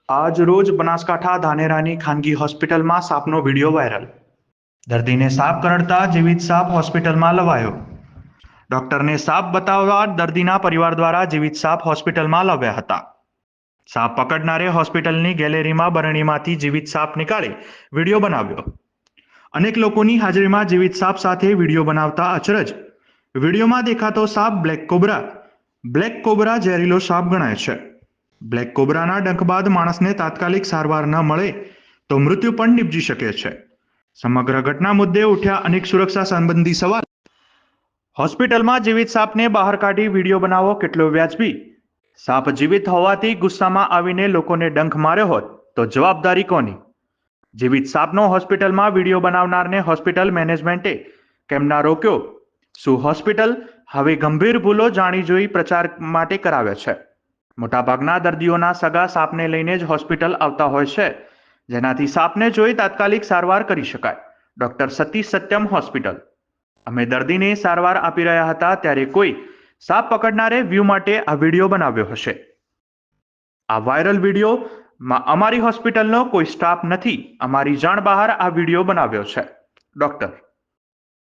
આજ રોજ બનાસકાંઠા ધાનેરાની ખાનગી હોસ્પિટલમાં સાપનો વિડીયો વાયરલ. દર્દીને સાપ કરડતા જીવિત સાપ હોસ્પિટલમાં લવાયો. ડોક્ટરને સાપ બતાવવા દર્દીના પરિવાર દ્વારા જીવિત સાપ હોસ્પિટલમાં લાવ્યા હતા. સાપ પકડનારે હોસ્પિટલની ગેલેરીમાં બરણીમાંથી જીવિત સાપ નીકાળી વિડીયો બનાવ્યો. અનેક લોકોની હાજરીમાં જીવિત સાપ સાથે વિડીયો બનાવતા અચરજ. વિડીયોમાં દેખાતો સાપ બ્લેક કોબરા ઝેરીલો સાપ ગણાય છે. બ્લેક કોબરાના ડંખ બાદ માણસને તાત્કાલિક સારવાર ન મળે તો મૃત્યુ પણ નિપજી શકે છે. સમગ્ર ઘટના મુદ્દે ઉઠ્યા અનેક સુરક્ષા સંબંધી સવાલ. હોસ્પિટલમાં જીવિત સાપને બહાર કાઢી વિડીયો બનાવવો કેટલો વ્યાજબી? સાપ જીવિત હોવાથી ગુસ્સામાં આવીને લોકોને ડંખ માર્યો હોત તો જવાબદારી કોની? જીવિત સાપનો હોસ્પિટલમાં વિડીયો બનાવનારને હોસ્પિટલ મેનેજમેન્ટે કેમ ના રોક્યો? શું હોસ્પિટલ હવે ગંભીર ભૂલો જાણી જોઈ પ્રચાર માટે કરાવે છે? મોટાભાગના દર્દીઓના સગા સાપને લઈને જ હોસ્પિટલ આવતા હોય છે, જેનાથી સાપને જોઈ તાત્કાલિક સારવાર કરી શકાય. Doctor Satish Satyam hospital. અમે દર્દીને સારવાર આપી રહ્યા હતા ત્યારે કોઈ સાપ પકડનારે વ્યૂ માટે આ વિડીયો બનાવ્યો હશે. આ વાયરલ વિડીયોમાં અમારી હોસ્પિટલનો કોઈ સ્ટાફ નથી. અમારી જાણ બહાર આ વિડીયો બનાવ્યો છે. ડોક્ટર